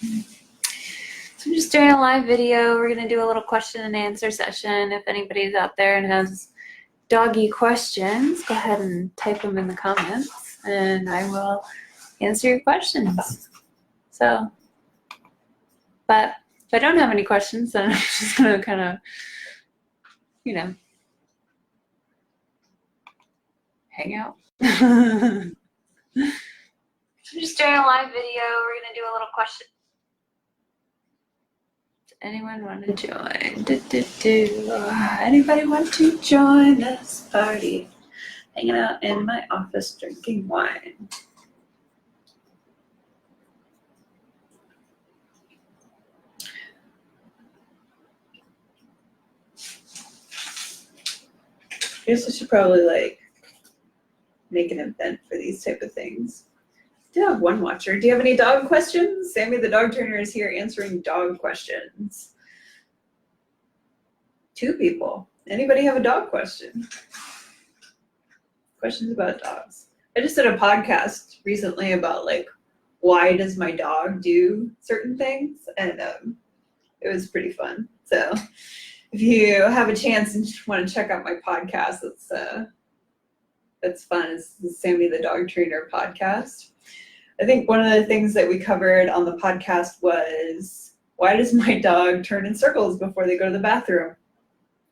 So I'm just doing a live video. We're going to do a little question and answer session. If anybody's out there and has doggy questions, go ahead and type them in the comments and I will answer your questions. So, but if I don't have any questions, then I'm just going to kind of, hang out. I'm just doing a live video. We're going to do a little question. Does anyone want to join? Anybody want to join this party? Hanging out in my office drinking wine. I guess I should probably make an event for these type of things. I do have one watcher. Do you have any dog questions? Sammy the dog trainer is here answering dog questions. 2 people. Anybody have a dog question? Questions about dogs. I just did a podcast recently about why does my dog do certain things, and it was pretty fun. So if you have a chance and want to check out my podcast, that's fun. It's the Sammy the Dog Trainer podcast. I think one of the things that we covered on the podcast was, why does my dog turn in circles before they go to the bathroom?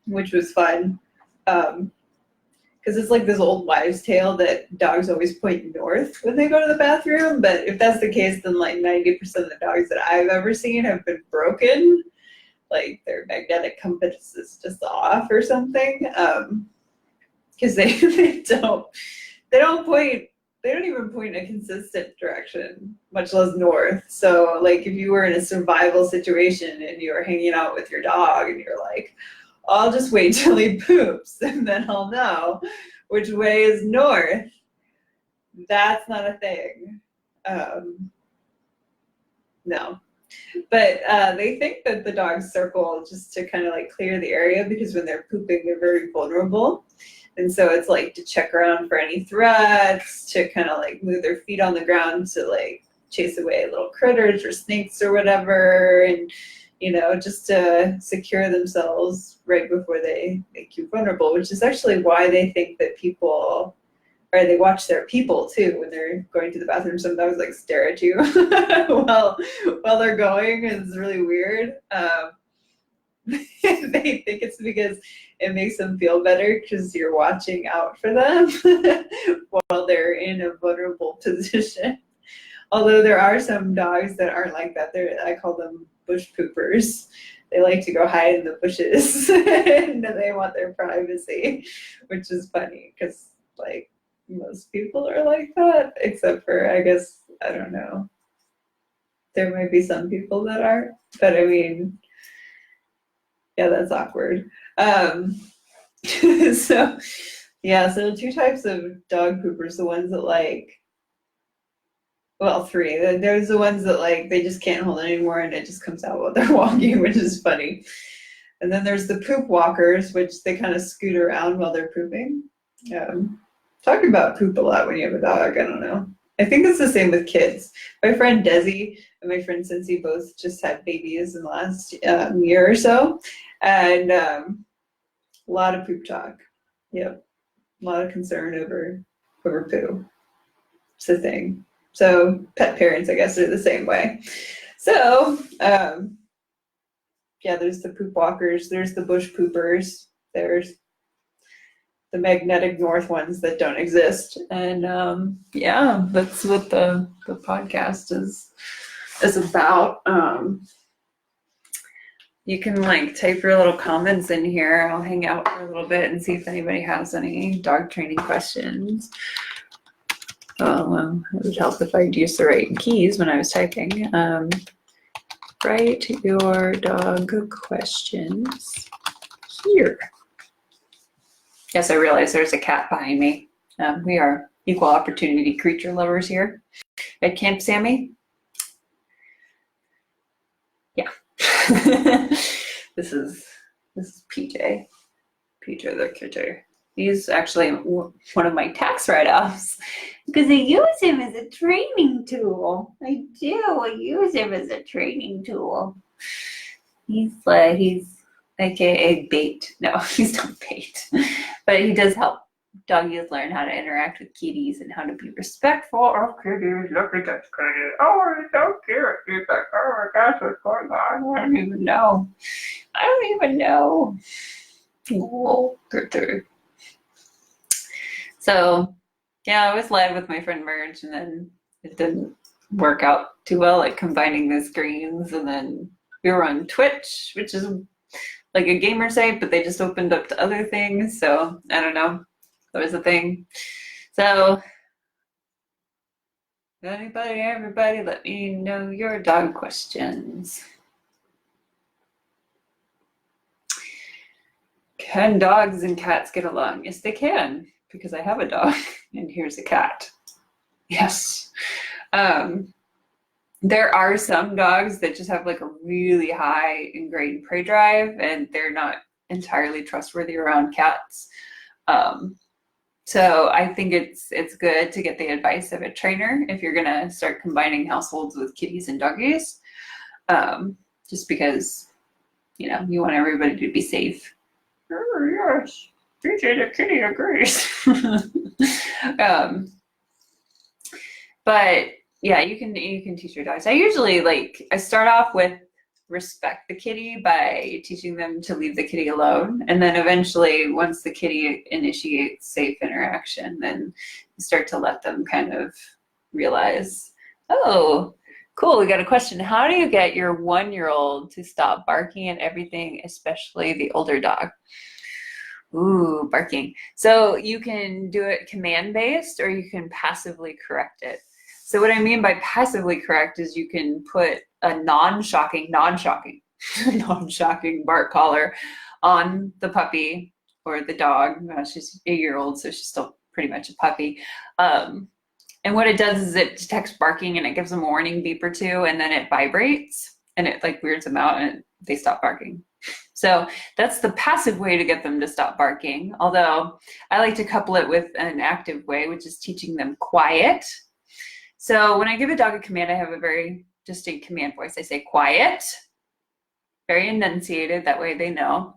Which was fun. Because it's like this old wives' tale that dogs always point north when they go to the bathroom. But if that's the case, then 90% of the dogs that I've ever seen have been broken. Like their magnetic compass is just off or something. Because they don't even point in a consistent direction, much less north. So if you were in a survival situation and you were hanging out with your dog and you're like, I'll just wait till he poops and then I'll know which way is north. That's not a thing. No. But they think that the dogs circle just to kind of clear the area, because when they're pooping, they're very vulnerable. And so it's to check around for any threats, to kind of move their feet on the ground to chase away little critters or snakes or whatever. And, just to secure themselves right before they make you vulnerable, which is actually why they think that they watch their people too when they're going to the bathroom. Sometimes stare at you while they're going. It's really weird. They think it's because it makes them feel better because you're watching out for them while they're in a vulnerable position. Although there are some dogs that aren't like that. I call them bush poopers. They like to go hide in the bushes and they want their privacy, which is funny because most people are like that, except for, I guess, I don't know. There might be some people that aren't, but I mean, yeah, that's awkward. So 2 types of dog poopers. The ones that 3. There's the ones that they just can't hold it anymore and it just comes out while they're walking, which is funny. And then there's the poop walkers, which they kind of scoot around while they're pooping. Talking about poop a lot when you have a dog, I don't know. I think it's the same with kids. My friend Desi and my friend Cincy both just had babies in the last year or so. And a lot of poop talk. Yep. A lot of concern over poo. It's a thing. So pet parents, I guess, are the same way. So, there's the poop walkers. There's the bush poopers. There's the magnetic north ones that don't exist. And that's what the podcast is about. You can type your little comments in here. I'll hang out for a little bit and see if anybody has any dog training questions. It would help if I'd use the right keys when I was typing. Write your dog questions here. Yes, I realize there's a cat behind me. We are equal opportunity creature lovers here at Camp Sammy. Yeah. This is PJ. PJ the kitty. He's actually one of my tax write-offs because I use him as a training tool. I do. I use him as a training tool. He's AKA bait. No, he's not bait, but he does help doggies learn how to interact with kitties and how to be respectful of kitties. Look at that kitty. Oh, it's so cute. He's like, oh my gosh, what's going on? I don't even know. Oh, so, yeah, I was live with my friend Merge, and then it didn't work out too well, like combining the screens. And then we were on Twitch, which is like a gamer site, but they just opened up to other things. So I don't know. That was a thing. So everybody, let me know your dog questions. Can dogs and cats get along? Yes, they can, because I have a dog and here's a cat. Yes. There are some dogs that just have like a really high ingrained prey drive, and they're not entirely trustworthy around cats. So I think it's good to get the advice of a trainer if you're gonna start combining households with kitties and doggies, just because, you know, you want everybody to be safe. Oh, yes, DJ the kitty agrees. But yeah, you can teach your dogs. I start off with respect the kitty by teaching them to leave the kitty alone, and then eventually, once the kitty initiates safe interaction, then you start to let them kind of realize, oh, cool, we got a question. How do you get your 1-year-old to stop barking at everything, especially the older dog? Ooh, barking. So you can do it command-based, or you can passively correct it. So what I mean by passively correct is you can put a non-shocking bark collar on the puppy or the dog. She's 8-year-old, so she's still pretty much a puppy. And what it does is it detects barking and it gives them a warning beep or two, and then it vibrates and it like weirds them out and they stop barking. So that's the passive way to get them to stop barking. Although I like to couple it with an active way, which is teaching them quiet. So when I give a dog a command, I have a very distinct command voice. I say quiet, very enunciated, that way they know.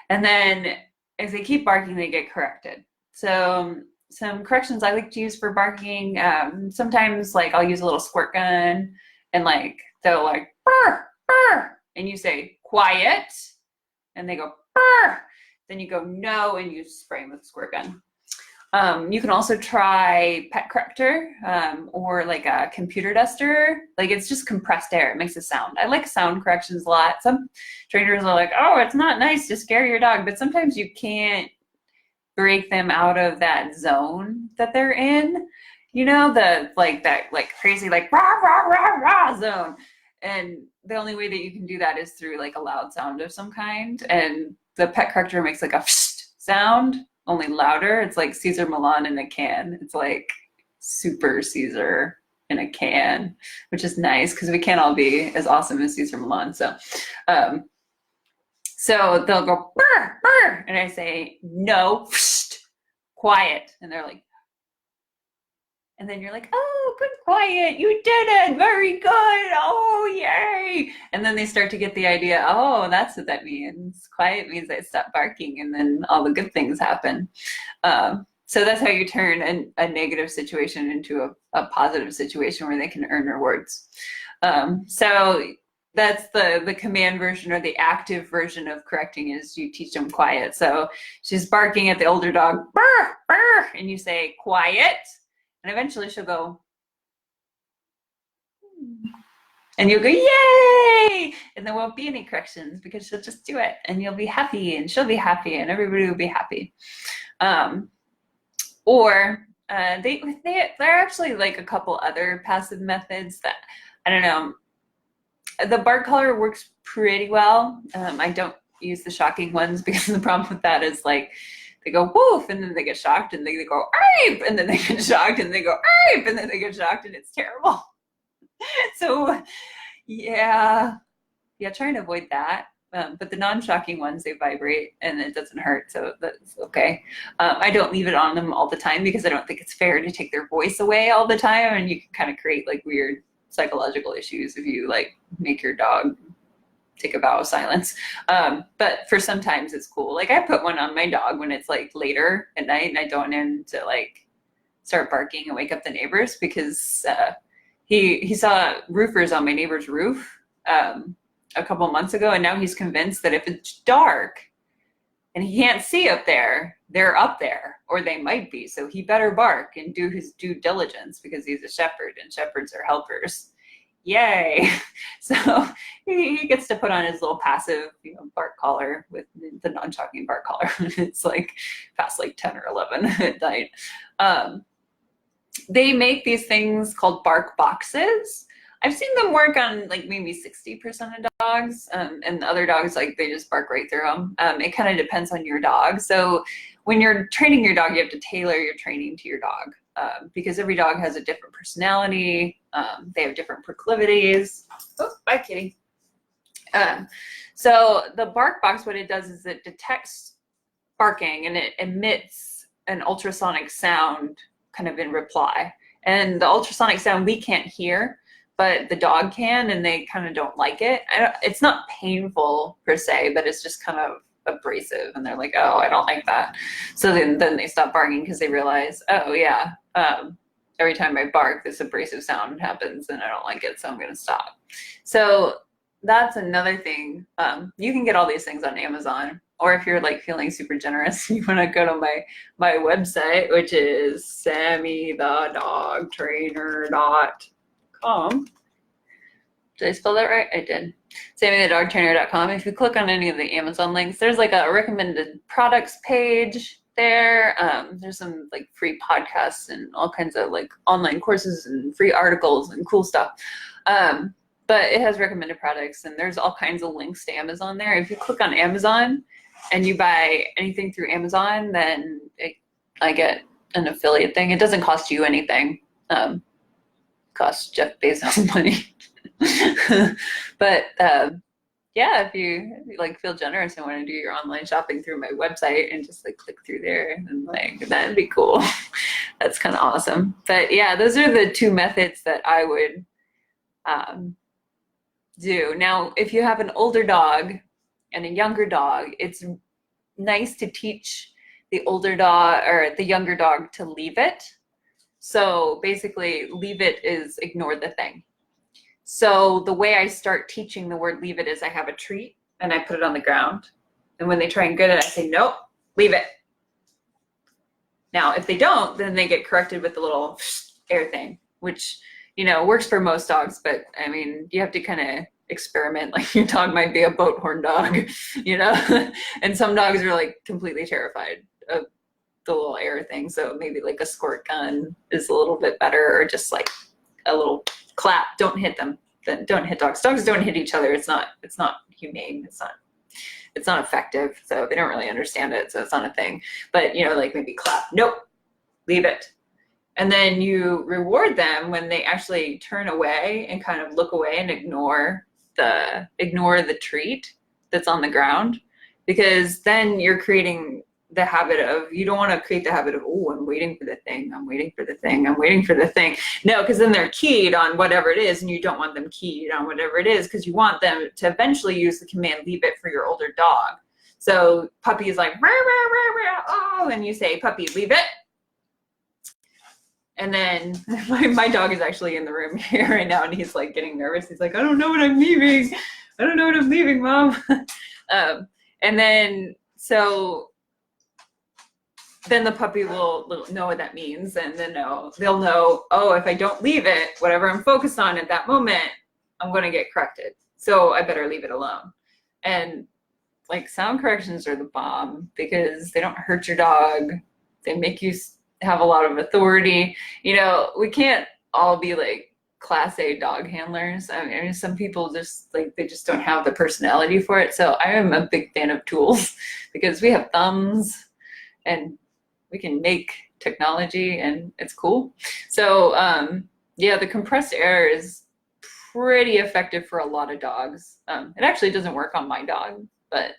And then if they keep barking, they get corrected. So some corrections I like to use for barking, sometimes like I'll use a little squirt gun and like they'll like burr, burr, and you say quiet, and they go burr. Then you go no, and you spray them with a squirt gun. You can also try pet corrector or like a computer duster. Like it's just compressed air. It makes a sound. I like sound corrections a lot. Some trainers are like, oh, it's not nice to scare your dog, but sometimes you can't break them out of that zone that they're in. You know, that crazy like rah rah rah rah zone. And the only way that you can do that is through like a loud sound of some kind. And the pet corrector makes like a sound, only louder. It's like Caesar Milan in a can. It's like super Caesar in a can, which is nice because we can't all be as awesome as Caesar Milan. So they'll go burr, burr, and I say no, quiet, and they're like, and then you're like, oh, good, quiet, you did it, very good, oh, yay. And then they start to get the idea, oh, that's what that means. Quiet means I stop barking, and then all the good things happen. So that's how you turn a negative situation into a positive situation where they can earn rewards. So that's the command version, or the active version of correcting is you teach them quiet. So she's barking at the older dog, burr, burr, and you say quiet. And eventually she'll go, and you'll go, yay! And there won't be any corrections because she'll just do it, and you'll be happy, and she'll be happy, and everybody will be happy. Or there are actually like a couple other passive methods that, I don't know, the bark collar works pretty well. I don't use the shocking ones because the problem with that is like, they go woof, and then they get shocked, and they go ape, and then they get shocked, and they go ape, and then they get shocked, and it's terrible. So yeah, try and avoid that. But the non-shocking ones, they vibrate and it doesn't hurt, so that's okay. I don't leave it on them all the time because I don't think it's fair to take their voice away all the time, and you can kind of create like weird psychological issues if you like make your dog take a vow of silence. But for sometimes it's cool. Like I put one on my dog when it's like later at night and I don't want him to like start barking and wake up the neighbors, because he saw roofers on my neighbor's roof a couple months ago, and now he's convinced that if it's dark and he can't see up there, they're up there, or they might be. So he better bark and do his due diligence because he's a shepherd and shepherds are helpers. Yay. So he gets to put on his little passive, bark collar with the non-shocking bark collar when it's like past like 10 or 11 at night. They make these things called bark boxes. I've seen them work on like maybe 60% of dogs, and the other dogs, like they just bark right through them. It kind of depends on your dog. So when you're training your dog, you have to tailor your training to your dog, because every dog has a different personality. They have different proclivities. Oh, bye, kitty. So the bark box, what it does is it detects barking and it emits an ultrasonic sound kind of in reply. And the ultrasonic sound we can't hear, but the dog can, and they kind of don't like it. It's not painful per se, but it's just kind of abrasive, and they're like, oh, I don't like that. So then they stop barking because they realize, oh yeah, every time I bark, this abrasive sound happens and I don't like it, so I'm gonna stop. So that's another thing. You can get all these things on Amazon, or if you're like feeling super generous, you wanna go to my website, which is sammythedogtrainer.com. Did I spell that right? I did. SammyTheDogTrainer.com. If you click on any of the Amazon links, there's like a recommended products page there. There's some like free podcasts and all kinds of like online courses and free articles and cool stuff. But it has recommended products, and there's all kinds of links to Amazon there. If you click on Amazon and you buy anything through Amazon, then I get an affiliate thing. It doesn't cost you anything. Costs Jeff Bezos money. But yeah, if you like feel generous and want to do your online shopping through my website and just like click through there, and like that'd be cool. That's kind of awesome. But yeah, those are the two methods that I would do. Now, if you have an older dog and a younger dog, it's nice to teach the older dog or the younger dog to leave it. So basically, leave it is ignore the thing. So the way I start teaching the word leave it is I have a treat and I put it on the ground. And when they try and get it, I say, nope, leave it. Now, if they don't, then they get corrected with the little air thing, which, works for most dogs. But I mean, you have to kind of experiment. Like your dog might be a boat horn dog, and some dogs are like completely terrified of the little air thing. So maybe like a squirt gun is a little bit better, or just like a little clap. Don't hit them. Don't hit dogs. Dogs don't hit each other. It's not humane. It's not effective. So they don't really understand it. So it's not a thing. But like maybe clap. Nope. Leave it. And then you reward them when they actually turn away and kind of look away and ignore the treat that's on the ground, because then you're creating the habit of, you don't want to create the habit of, oh, I'm waiting for the thing. I'm waiting for the thing. I'm waiting for the thing. No, because then they're keyed on whatever it is, and you don't want them keyed on whatever it is, because you want them to eventually use the command leave it for your older dog. So puppy is like, rah, rah, rah, rah, oh, and you say, puppy, leave it. And then my dog is actually in the room here right now, and he's like getting nervous. He's like, I don't know what I'm leaving. I don't know what I'm leaving, Mom. And then, so then the puppy will know what that means, and then they'll know, oh, if I don't leave it, whatever I'm focused on at that moment, I'm going to get corrected. So I better leave it alone. And like sound corrections are the bomb, because they don't hurt your dog. They make you have a lot of authority. We can't all be like class A dog handlers. I mean, some people just like, they just don't have the personality for it. So I am a big fan of tools, because we have thumbs and we can make technology, and it's cool. So yeah, the compressed air is pretty effective for a lot of dogs. It actually doesn't work on my dog, but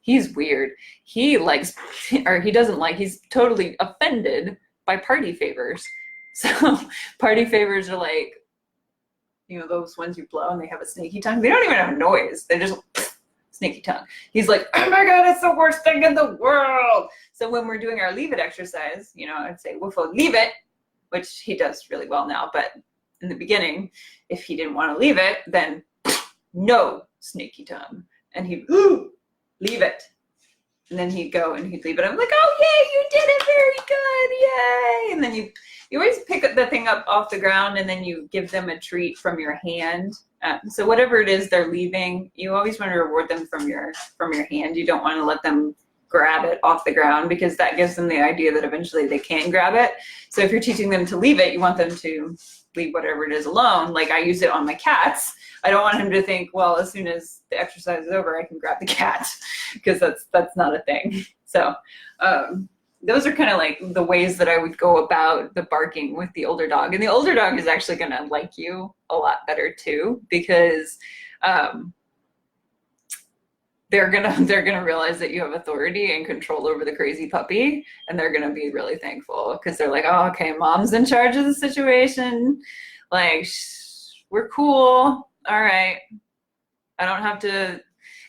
he's weird. He likes, or he doesn't like, he's totally offended by party favors. So party favors are like, you know, those ones you blow and they have a snaky tongue. They don't even have noise. They just snaky tongue. He's like, oh my God, it's the worst thing in the world. So when we're doing our leave it exercise, you know, I'd say, Woofo, leave it, which he does really well now. But in the beginning, if he didn't want to leave it, then no, snaky tongue. And he'd leave it. And then he'd go and he'd leave it. I'm like, oh, yay, you did it very good, yay. And then you always pick the thing up off the ground and then you give them a treat from your hand. So whatever it is they're leaving, you always want to reward them from your hand. You don't want to let them grab it off the ground because that gives them the idea that eventually they can grab it. So if you're teaching them to leave it, you want them to leave whatever it is alone. Like I use it on my cats. I don't want him to think, well, as soon as the exercise is over, I can grab the cat, because that's not a thing. So those are kind of like the ways that I would go about the barking with the older dog. And the older dog is actually going to like you a lot better too, because they're gonna realize that you have authority and control over the crazy puppy, and they're gonna be really thankful because they're like, oh, okay, mom's in charge of the situation. Like, we're cool. All right, I don't have to.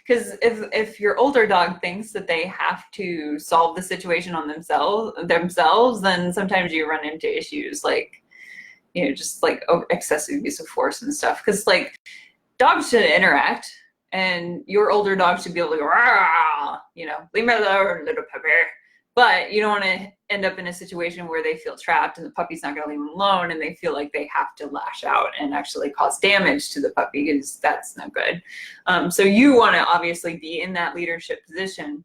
Because if your older dog thinks that they have to solve the situation on themselves, then sometimes you run into issues like, you know, just like excessive use of force and stuff. Because like dogs should interact. And your older dog should be able to go, rah, you know, leave me alone, little puppy. But you don't want to end up in a situation where they feel trapped and the puppy's not going to leave them alone and they feel like they have to lash out and actually cause damage to the puppy, because that's no good. So you want to obviously be in that leadership position,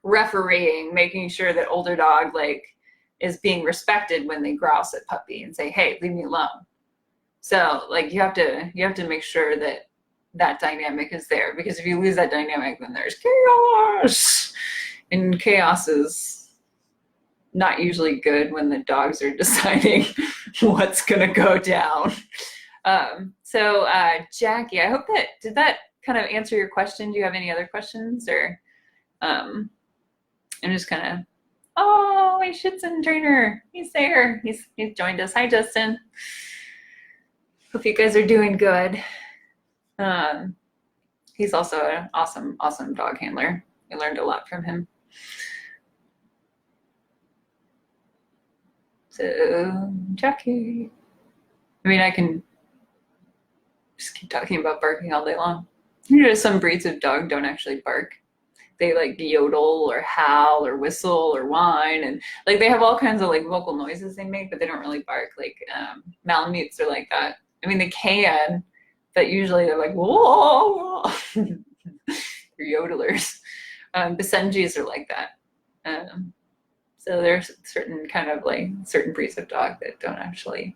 refereeing, making sure that older dog like is being respected when they grouse at puppy and say, hey, leave me alone. So like you have to make sure that dynamic is there, because if you lose that dynamic, then there's chaos, and chaos is not usually good when the dogs are deciding what's gonna go down. So Jackie, I hope did that kind of answer your question? Do you have any other questions? Or I'm just kind of, oh, my Schitzen trainer, he's there, he's joined us. Hi, Justin. Hope you guys are doing good. He's also an awesome dog handler. I learned a lot from him. So, Jackie. I mean, I can just keep talking about barking all day long. You know, some breeds of dog don't actually bark. They like yodel or howl or whistle or whine, and like they have all kinds of like vocal noises they make, but they don't really bark. Like Malamutes are like that. I mean, they can, but usually they're like, whoa, they're yodelers. Basenjis are like that. So there's certain kind of like certain breeds of dog that don't actually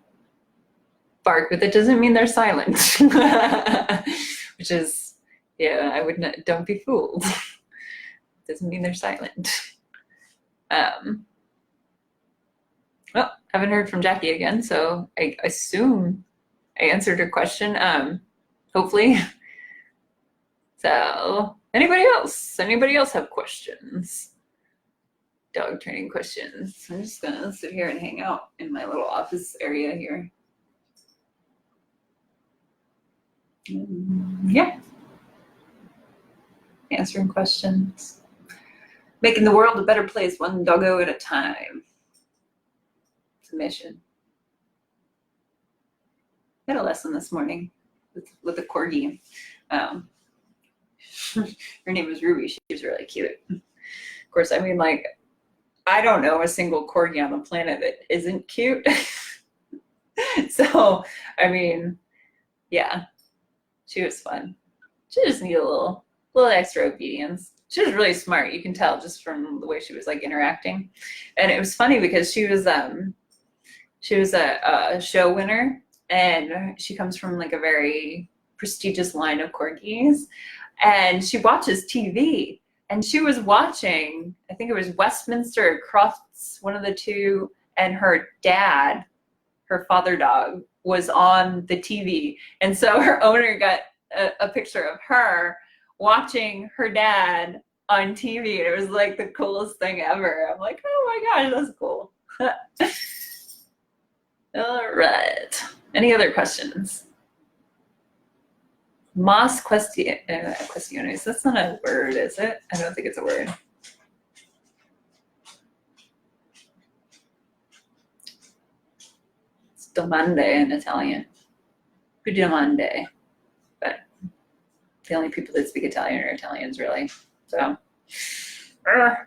bark, but that doesn't mean they're silent. Which is, yeah, I would not, don't be fooled. Doesn't mean they're silent. Well, haven't heard from Jackie again, so I assume I answered her question. Hopefully. So, anybody else have questions? Dog training questions. I'm just gonna sit here and hang out in my little office area here. Yeah. Answering questions. Making the world a better place, one doggo at a time. It's a mission. I had a lesson this morning with a corgi. Her name was Ruby. She was really cute. Of course, I mean, like, I don't know a single corgi on the planet that isn't cute. So, I mean, yeah, she was fun. She just needed a little extra obedience. She was really smart. You can tell just from the way she was like interacting. And it was funny because she was a show winner, and she comes from like a very prestigious line of corgis, and she watches TV, and she was watching, I think it was Westminster or Crufts, one of the two, and her her father dog, was on the TV. And so her owner got a picture of her watching her dad on TV. And it was like the coolest thing ever. I'm like, oh my gosh, that's cool. All right. Any other questions? Más cuestiones. That's not a word, is it? I don't think it's a word. It's domande in Italian. Più domande. But the only people that speak Italian are Italians, really. So. I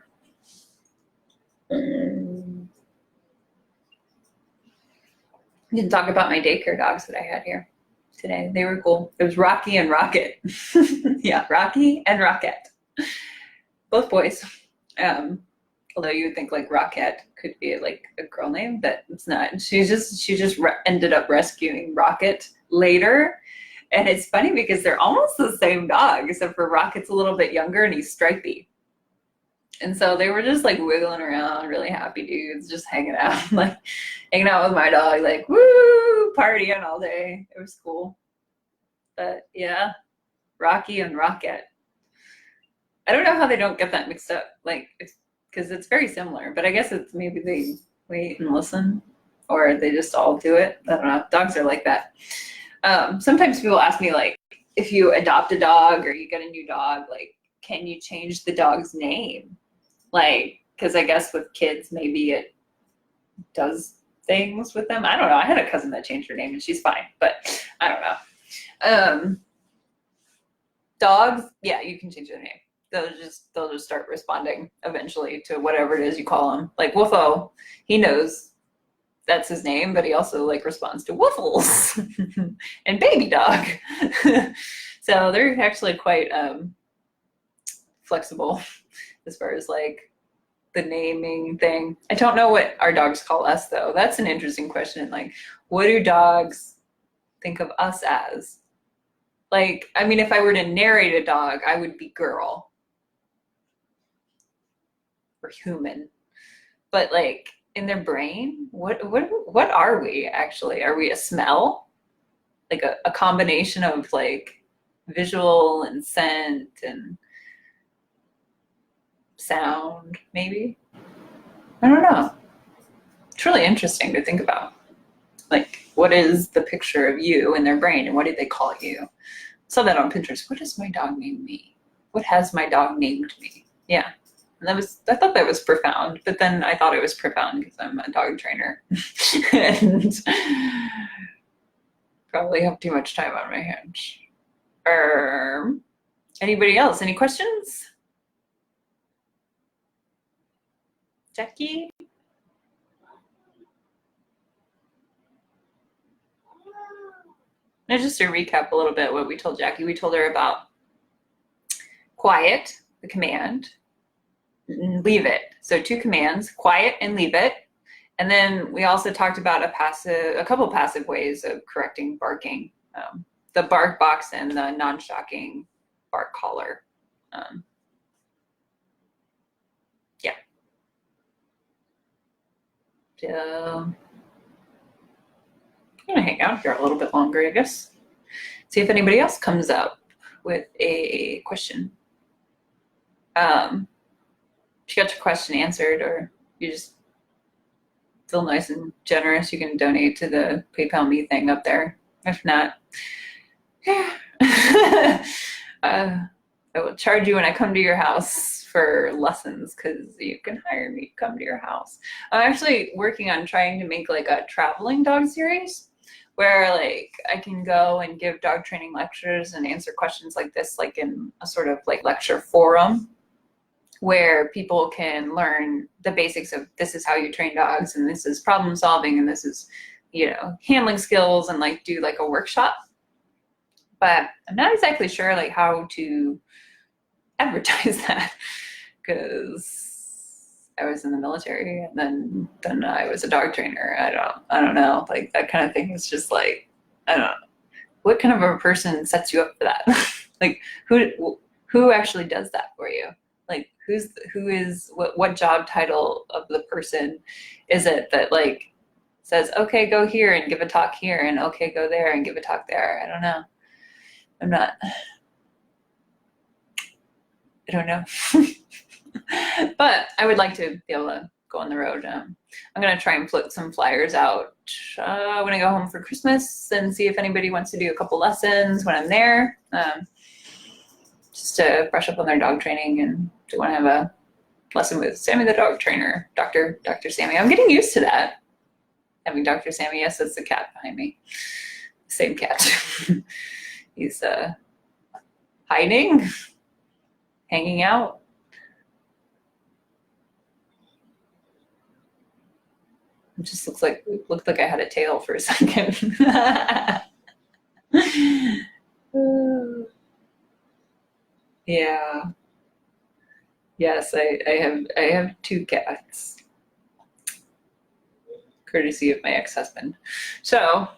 didn't talk about my daycare dogs that I had here today. They were cool. It was Rocky and Rocket. Yeah, Rocky and Rocket. Both boys. Although you would think like Rocket could be like a girl name, but it's not. She just ended up rescuing Rocket later. And it's funny because they're almost the same dog, except for Rocket's a little bit younger and he's stripy. And so they were just like wiggling around, really happy dudes, just hanging out, like hanging out with my dog, like woo, partying all day. It was cool. But yeah, Rocky and Rocket. I don't know how they don't get that mixed up, like, because it's very similar. But I guess it's maybe they wait and listen, or they just all do it. I don't know. Dogs are like that. Sometimes people ask me, like, if you adopt a dog or you get a new dog, like, can you change the dog's name? Like, because I guess with kids, maybe it does things with them. I don't know. I had a cousin that changed her name and she's fine, but I don't know. Dogs, yeah, you can change their name. They'll just start responding eventually to whatever it is you call them. Like Woofo, he knows that's his name, but he also like responds to Woofles and baby dog. So they're actually quite flexible as far as like the naming thing. I don't know what our dogs call us though. That's an interesting question. Like, what do dogs think of us as? Like, I mean, if I were to narrate a dog, I would be girl or human. But like in their brain, what are we actually? Are we a smell? Like a combination of like visual and scent and sound, maybe? I don't know. It's really interesting to think about. Like, what is the picture of you in their brain and what did they call you? Saw that on Pinterest. What does my dog name me? What has my dog named me? Yeah. And I thought that was profound, but then I thought it was profound because I'm a dog trainer and probably have too much time on my hands. Anybody else? Any questions? Jackie? Now, just to recap a little bit what we told Jackie, we told her about quiet, the command, leave it. So 2 commands, quiet and leave it. And then we also talked about a couple passive ways of correcting barking, the bark box and the non-shocking bark collar. Yeah. So I'm gonna hang out here a little bit longer, I guess. See if anybody else comes up with a question. If you got your question answered or you just feel nice and generous, you can donate to the PayPal me thing up there. If not, yeah. I will charge you when I come to your house for lessons because you can hire me to come to your house. I'm actually working on trying to make like a traveling dog series where like I can go and give dog training lectures and answer questions like this, like in a sort of like lecture forum where people can learn the basics of this is how you train dogs and this is problem solving and this is, you know, handling skills and like do like a workshop. But I'm not exactly sure like how to advertise that because I was in the military and then I was a dog trainer. I don't know. Like that kind of thing is just like, I don't know. What kind of a person sets you up for that? Like who actually does that for you? Like who is what job title of the person is it that like says, okay, go here and give a talk here, and okay, go there and give a talk there. I don't know. I don't know. But I would like to be able to go on the road. I'm going to try and flip some flyers out when I go home for Christmas and see if anybody wants to do a couple lessons when I'm there, just to brush up on their dog training, and to want to have a lesson with Sammy the dog trainer, Dr. Sammy. I'm getting used to that, having Dr. Sammy. Yes, that's the cat behind me. Same cat. He's hiding, hanging out. It just looked like I had a tail for a second. Yeah. Yes, I have 2 cats, courtesy of my ex-husband. So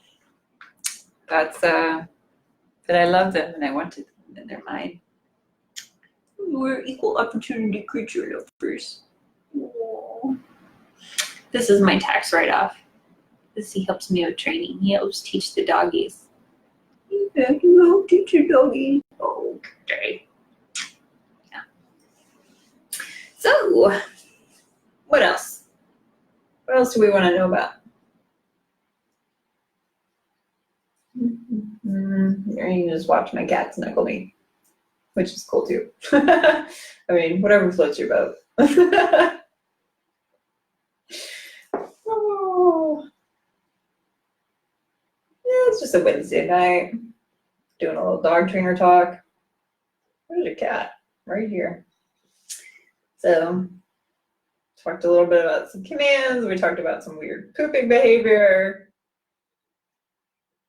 that's but I love them and I wanted them and they're mine. We're equal opportunity creature lovers. Aww. This is my tax write-off. He helps me with training. He helps teach the doggies. Yeah, you help teach the doggies. Okay. Yeah. So, what else? What else do we want to know about? You can just watch my cats knuckle me, which is cool too. I mean, whatever floats your boat. Oh. Yeah, it's just a Wednesday night, doing a little dog trainer talk. There's your cat, right here. So, talked a little bit about some commands. We talked about some weird pooping behavior.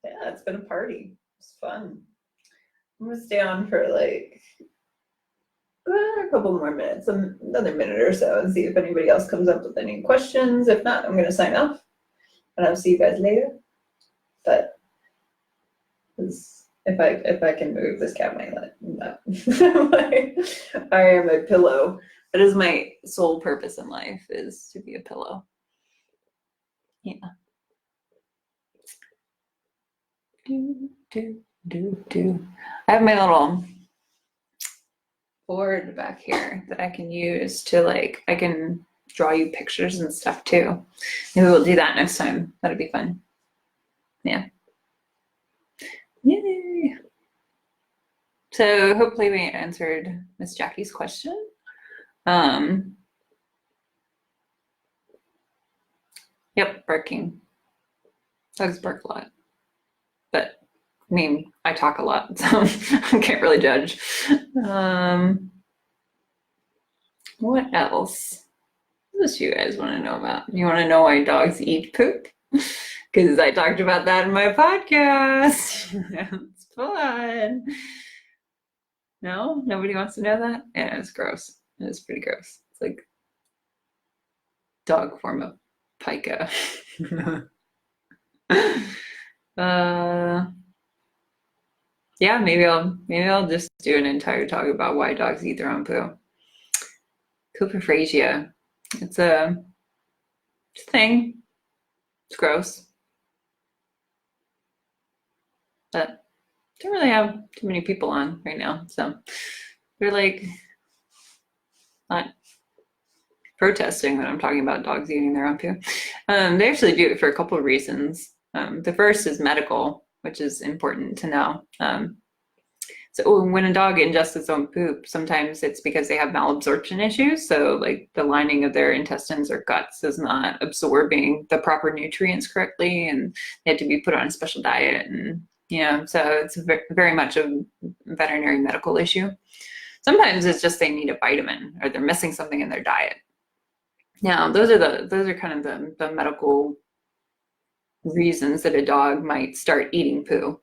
Yeah, it's been a party. It's fun. I'm gonna stay on for like a couple more minutes, another minute or so, and see if anybody else comes up with any questions. If not, I'm gonna sign off, and I'll see you guys later. But if I can move, this cat might let no. I am a pillow. That is my sole purpose in life, is to be a pillow. Yeah. I have my little board back here that I can use to I can draw you pictures and stuff too. Maybe we'll do that next time. That'd be fun. Yeah. Yay. So hopefully we answered Miss Jackie's question. Yep, barking. Dogs bark a lot. But I mean, I talk a lot, so I can't really judge. What else? What else do you guys want to know about? You want to know why dogs eat poop? Because I talked about that in my podcast. It's fun. No? Nobody wants to know that? Yeah, it's gross. It's pretty gross. It's like dog form of pica. Yeah, maybe I'll just do an entire talk about why dogs eat their own poo. Cooprophagia. It's a thing. It's gross. But don't really have too many people on right now, so they're not protesting that I'm talking about dogs eating their own poo. They actually do it for a couple of reasons. The first is medical, which is important to know. So when a dog ingests its own poop, sometimes it's because they have malabsorption issues. So the lining of their intestines or guts is not absorbing the proper nutrients correctly, and they have to be put on a special diet. And so it's very much a veterinary medical issue. Sometimes it's just they need a vitamin or they're missing something in their diet. Now, those are kind of the medical reasons that a dog might start eating poo.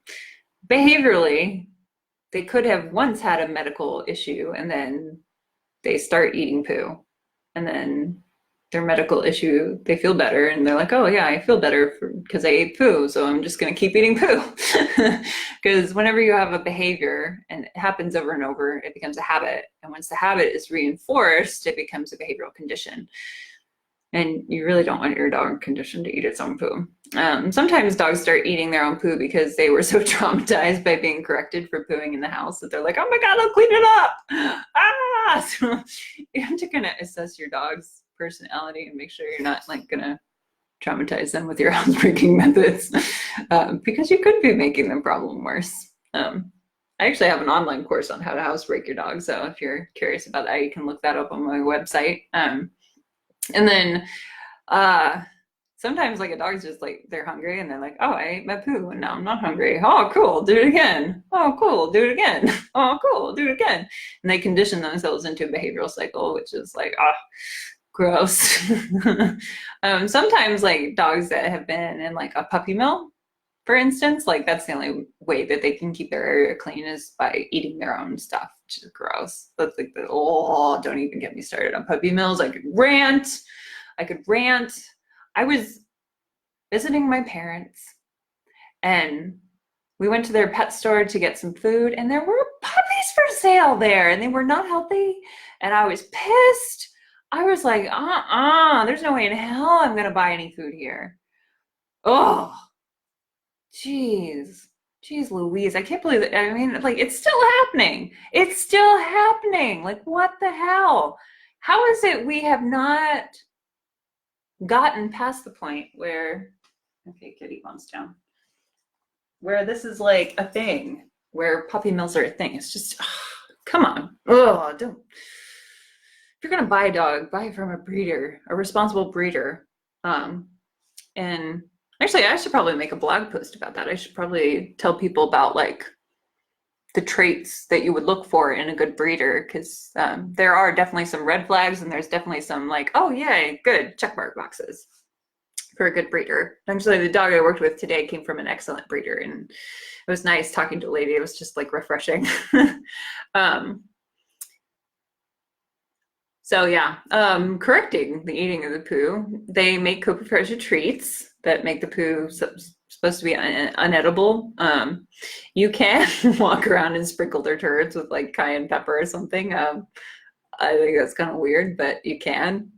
Behaviorally, they could have once had a medical issue and then they start eating poo, and then their medical issue, they feel better and they're like, oh yeah, I feel better because I ate poo, so I'm just going to keep eating poo. Because whenever you have a behavior and it happens over and over, it becomes a habit, and once the habit is reinforced, it becomes a behavioral condition. And you really don't want your dog conditioned to eat its own poo. Sometimes dogs start eating their own poo because they were so traumatized by being corrected for pooing in the house that they're like, oh my God, I'll clean it up. Ah! So you have to kind of assess your dog's personality and make sure you're not like gonna traumatize them with your housebreaking methods, because you could be making them problem worse. I actually have an online course on how to housebreak your dog, so if you're curious about that, you can look that up on my website. And then sometimes like a dog's just like, they're hungry and they're like, oh, I ate my poo and now I'm not hungry. Oh, cool, do it again. Oh, cool, do it again. Oh, cool, do it again. And they condition themselves into a behavioral cycle, which is like, gross. Sometimes like dogs that have been in like a puppy mill, for instance, like that's the only way that they can keep their area clean is by eating their own stuff, which is gross. That's like don't even get me started on puppy mills. I could rant. I was visiting my parents and we went to their pet store to get some food and there were puppies for sale there and they were not healthy and I was pissed. I was like, there's no way in hell I'm gonna buy any food here. Oh, Jeez Louise, I can't believe it. I mean, like, it's still happening. It's still happening. Like, what the hell? How is it we have not gotten past the point where, okay, kitty wants down, where this is like a thing, where puppy mills are a thing. It's just, come on. Don't. If you're gonna buy a dog, buy it from a breeder, a responsible breeder. And actually, I should probably make a blog post about that. I should probably tell people about like the traits that you would look for in a good breeder, because there are definitely some red flags and there's definitely some like, oh yay, good, checkmark boxes for a good breeder. Actually, the dog I worked with today came from an excellent breeder and it was nice talking to a lady. It was just like refreshing. So yeah, correcting the eating of the poo. They make co-prepared treats that make the poo supposed to be unedible. You can walk around and sprinkle their turds with like cayenne pepper or something. I think that's kind of weird, but you can.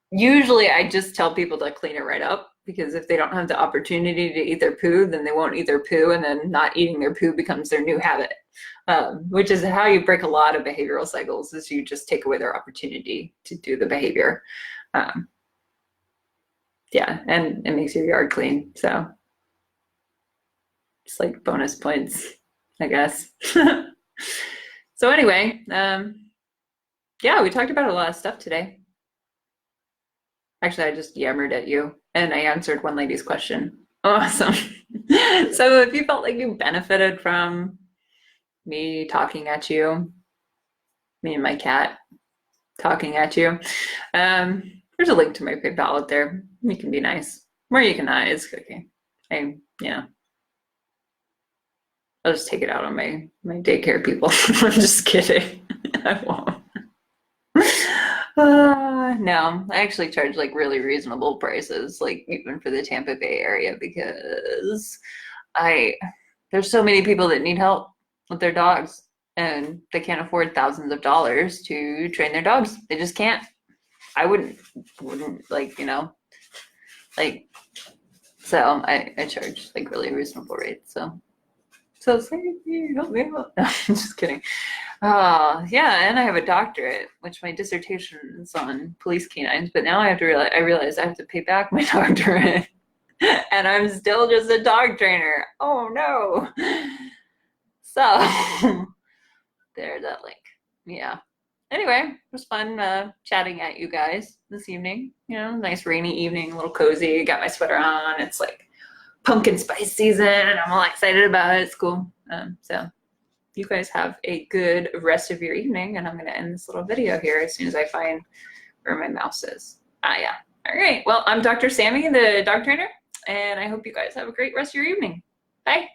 Usually I just tell people to clean it right up, because if they don't have the opportunity to eat their poo, then they won't eat their poo, and then not eating their poo becomes their new habit. Which is how you break a lot of behavioral cycles, is you just take away their opportunity to do the behavior. Yeah, and it makes your yard clean. So it's like bonus points, I guess. So anyway, yeah, we talked about a lot of stuff today. Actually, I just yammered at you and I answered one lady's question. Awesome. So if you felt like you benefited from me talking at you, me and my cat talking at you, there's a link to my PayPal out there. You can be nice, or you can not. It's okay. I'll just take it out on my daycare people. I'm just kidding. I won't. No, I actually charge like really reasonable prices, like even for the Tampa Bay area, because there's so many people that need help with their dogs and they can't afford thousands of dollars to train their dogs. They just can't. I wouldn't like, like, so I charge like really reasonable rates. So say you help me out. No, I'm just kidding. Yeah, and I have a doctorate, which my dissertation is on police canines, but now I realize I have to pay back my doctorate. And I'm still just a dog trainer. Oh no. So there's that link. Yeah. Anyway, it was fun chatting at you guys this evening. Nice rainy evening, a little cozy. Got my sweater on. It's like pumpkin spice season. I'm all excited about it. It's cool. So you guys have a good rest of your evening, and I'm going to end this little video here as soon as I find where my mouse is. Yeah. All right. Well, I'm Dr. Sammy, the dog trainer, and I hope you guys have a great rest of your evening. Bye.